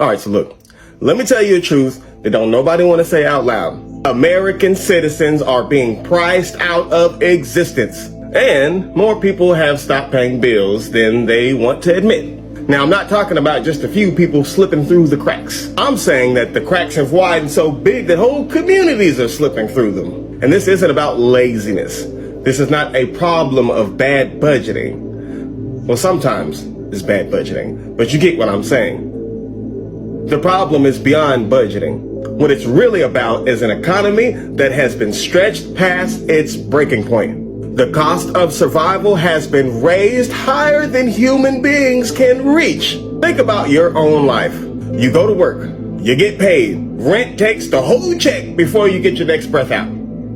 All right, so look, let me tell you a truth that don't nobody want to say out loud. American citizens are being priced out of existence, and more people have stopped paying bills than they want to admit. Now, I'm not talking about just a few people slipping through the cracks. I'm saying that the cracks have widened so big that whole communities are slipping through them. And this isn't about laziness. This is not a problem of bad budgeting. Well, sometimes it's bad budgeting, but you get what I'm saying. The problem is beyond budgeting. What it's really about is an economy that has been stretched past its breaking point. The cost of survival has been raised higher than human beings can reach. Think about your own life. You go to work, you get paid, rent takes the whole check before you get your next breath out.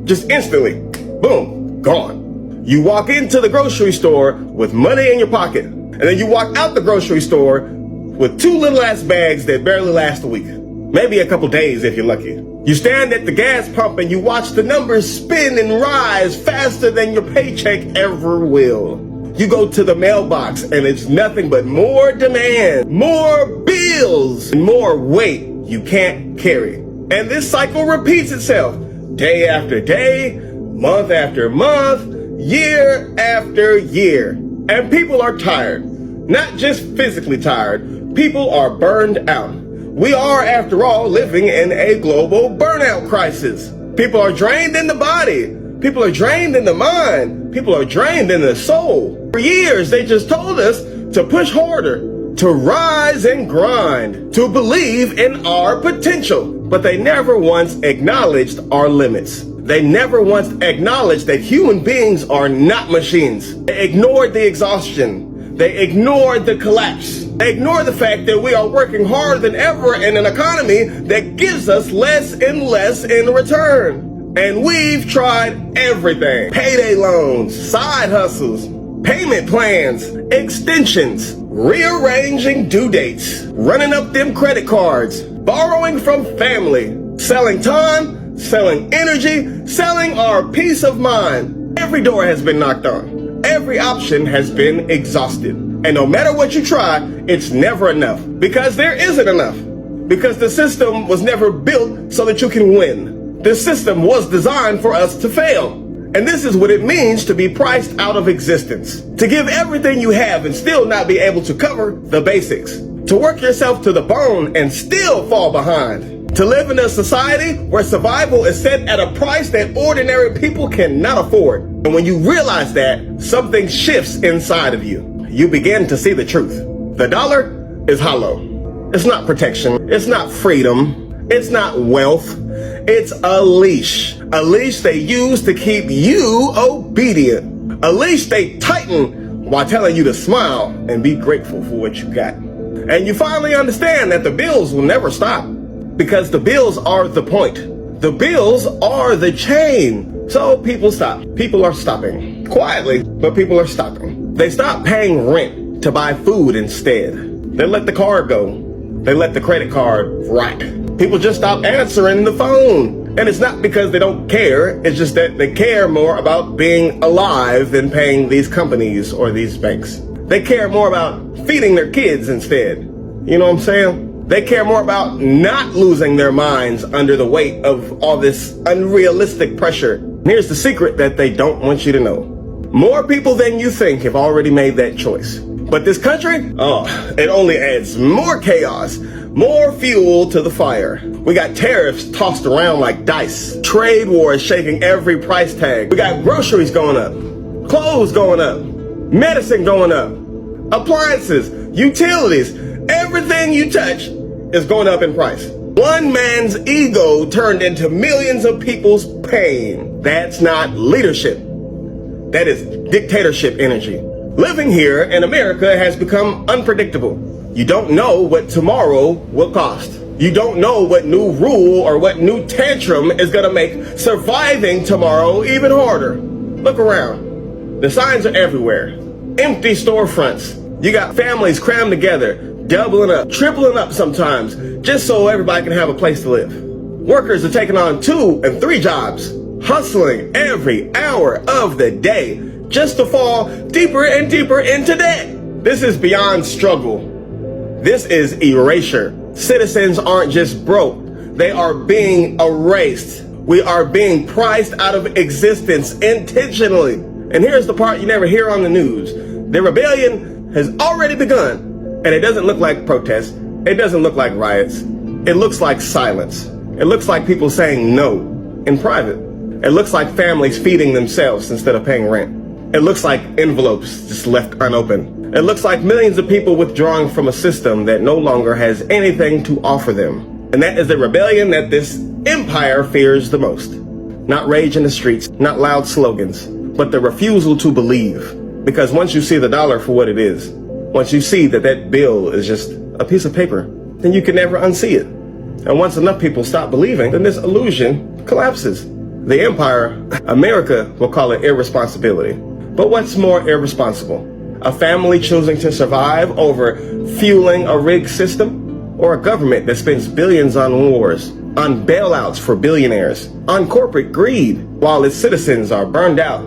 Just instantly, boom, gone. You walk into the grocery store with money in your pocket, and then you walk out the grocery store with two little ass bags that barely last a week. Maybe a couple days if you're lucky. You stand at the gas pump and you watch the numbers spin and rise faster than your paycheck ever will. You go to the mailbox and it's nothing but more demand, more bills, and more weight you can't carry. And this cycle repeats itself day after day, month after month, year after year. And people are tired. Not just physically tired, people are burned out. We are, after all, living in a global burnout crisis. People are drained in the body. People are drained in the mind. People are drained in the soul. For years, they just told us to push harder, to rise and grind, to believe in our potential. But they never once acknowledged our limits. They never once acknowledged that human beings are not machines. They ignored the exhaustion. They ignored the collapse. They ignore the fact that we are working harder than ever in an economy that gives us less and less in return. And we've tried everything. Payday loans, side hustles, payment plans, extensions, rearranging due dates, running up them credit cards, borrowing from family, selling time, selling energy, selling our peace of mind. Every door has been knocked on. Every option has been exhausted. And no matter what you try, it's never enough. Because there isn't enough. Because the system was never built so that you can win. The system was designed for us to fail. And this is what it means to be priced out of existence. To give everything you have and still not be able to cover the basics. To work yourself to the bone and still fall behind. To live in a society where survival is set at a price that ordinary people cannot afford. And when you realize that, something shifts inside of you. You begin to see the truth. The dollar is hollow. It's not protection. It's not freedom. It's not wealth. It's a leash. A leash they use to keep you obedient. A leash they tighten while telling you to smile and be grateful for what you got. And you finally understand that the bills will never stop. Because the bills are the point. The bills are the chain. So people stop. People are stopping. Quietly, but people are stopping. They stop paying rent to buy food instead. They let the car go. They let the credit card rot. People just stop answering the phone. And it's not because they don't care. It's just that they care more about being alive than paying these companies or these banks. They care more about feeding their kids instead. You know what I'm saying? They care more about not losing their minds under the weight of all this unrealistic pressure. Here's the secret that they don't want you to know. More people than you think have already made that choice. But this country, it only adds more chaos, more fuel to the fire. We got tariffs tossed around like dice. Trade wars shaking every price tag. We got groceries going up, clothes going up, medicine going up, appliances, utilities. Everything you touch is going up in price. One man's ego turned into millions of people's pain. That's not leadership. That is dictatorship energy. Living here in America has become unpredictable. You don't know what tomorrow will cost. You don't know what new rule or what new tantrum is going to make surviving tomorrow even harder. Look around. The signs are everywhere. Empty storefronts. You got families crammed together, doubling up, tripling up sometimes, just so everybody can have a place to live. Workers are taking on 2 and 3 jobs, hustling every hour of the day just to fall deeper and deeper into debt. This is beyond struggle. This is erasure. Citizens aren't just broke, they are being erased. We are being priced out of existence intentionally. And here's the part you never hear on the news. The rebellion has already begun, and it doesn't look like protests. It doesn't look like riots. It looks like silence. It looks like people saying no in private. It looks like families feeding themselves instead of paying rent. It looks like envelopes just left unopened. It looks like millions of people withdrawing from a system that no longer has anything to offer them. And that is the rebellion that this empire fears the most. Not rage in the streets, not loud slogans, but the refusal to believe. Because once you see the dollar for what it is, once you see that that bill is just a piece of paper, then you can never unsee it. And once enough people stop believing, then this illusion collapses. The empire, America, will call it irresponsibility. But what's more irresponsible? A family choosing to survive over fueling a rigged system? Or a government that spends billions on wars, on bailouts for billionaires, on corporate greed, while its citizens are burned out,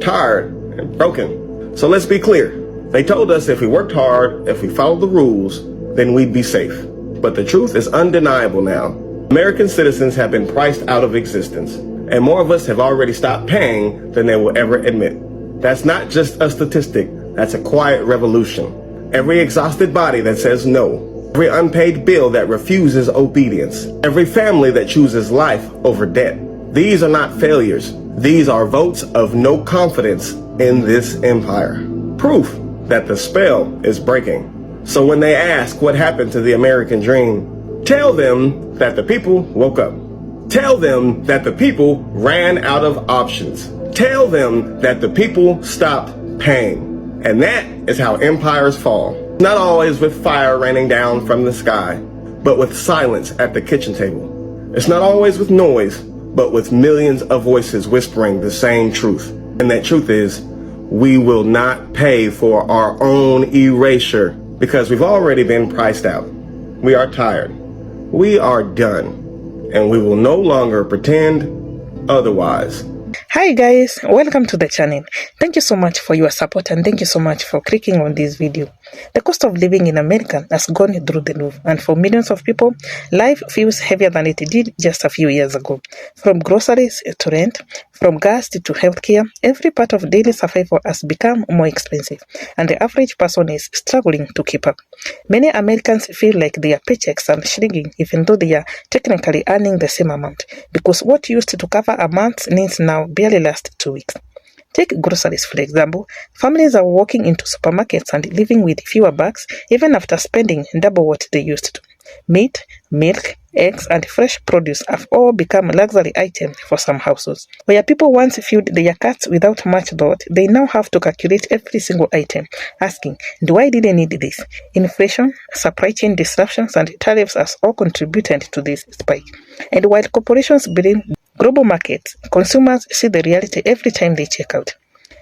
tired, and broken? So let's be clear. They told us if we worked hard, if we followed the rules, then we'd be safe. But the truth is undeniable now. American citizens have been priced out of existence, and more of us have already stopped paying than they will ever admit. That's not just a statistic, that's a quiet revolution. Every exhausted body that says no, every unpaid bill that refuses obedience, every family that chooses life over debt. These are not failures. These are votes of no confidence in this empire. Proof that the spell is breaking. So when they ask what happened to the American dream, tell them that the people woke up. Tell them that the people ran out of options. Tell them that the people stopped paying. And that is how empires fall. Not always with fire raining down from the sky, but with silence at the kitchen table. It's not always with noise, but with millions of voices whispering the same truth. And that truth is, we will not pay for our own erasure because we've already been priced out. We are tired. We are done. And we will no longer pretend otherwise. Hi guys, welcome to the channel. Thank you so much for your support and thank you so much for clicking on this video. The cost of living in America has gone through the roof, and for millions of people, life feels heavier than it did just a few years ago. From groceries to rent, from gas to healthcare, every part of daily survival has become more expensive, and the average person is struggling to keep up. Many Americans feel like their paychecks are shrinking even though they are technically earning the same amount, because what used to cover a month's needs now barely last 2 weeks. Take groceries, for example. Families are walking into supermarkets and living with fewer bags even after spending double what they used to. Meat, milk, eggs, and fresh produce have all become luxury items for some households. Where people once filled their carts without much thought, they now have to calculate every single item, asking, do I really need this? Inflation, supply chain disruptions, and tariffs has all contributed to this spike. And while corporations blame global markets, consumers see the reality every time they check out.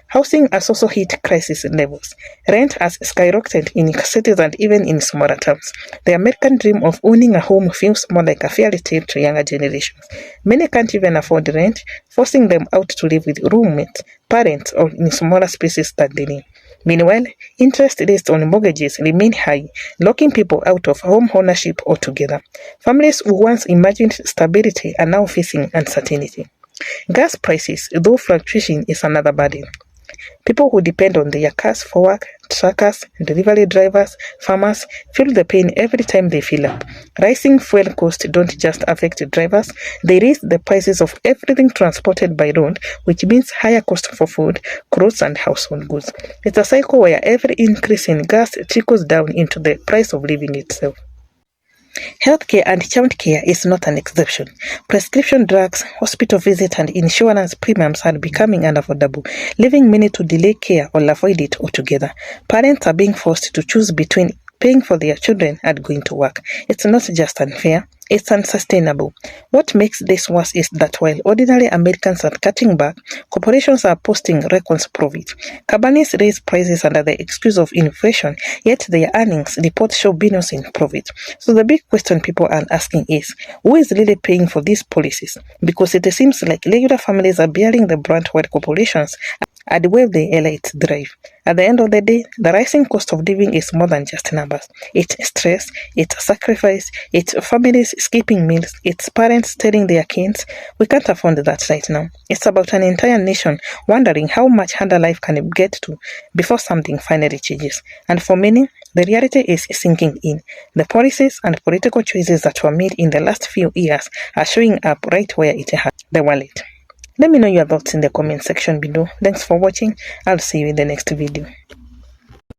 Housing has also hit crisis levels. Rent has skyrocketed in cities and even in smaller towns. The American dream of owning a home feels more like a fairy tale to younger generations. Many can't even afford rent, forcing them out to live with roommates, parents, or in smaller spaces that they need. Meanwhile, interest rates on mortgages remain high, locking people out of home ownership altogether. Families who once imagined stability are now facing uncertainty. Gas prices, though fluctuation, is another burden. People who depend on their cars for work, truckers, delivery drivers, farmers, feel the pain every time they fill up. Rising fuel costs don't just affect drivers, they raise the prices of everything transported by road, which means higher cost for food, clothes, and household goods. It's a cycle where every increase in gas trickles down into the price of living itself. Healthcare and childcare is not an exception. Prescription drugs, hospital visits, and insurance premiums are becoming unaffordable, leaving many to delay care or avoid it altogether. Parents are being forced to choose between paying for their children and going to work. It's not just unfair, it's unsustainable. What makes this worse is that while ordinary Americans are cutting back, corporations are posting record profits. Companies raise prices under the excuse of inflation, yet their earnings report show billions in profit. So the big question people are asking is, who is really paying for these policies? Because it seems like regular families are bearing the brunt while corporations are the way the elites drive. At the end of the day, the rising cost of living is more than just numbers. It's stress, it's sacrifice, it's families skipping meals, it's parents telling their kids, we can't afford that right now. It's about an entire nation wondering how much harder life can get to before something finally changes. And for many, the reality is sinking in. The policies and political choices that were made in the last few years are showing up right where it hurts, the wallet. Let me know your thoughts in the comment section below. Thanks for watching. I'll see you in the next video.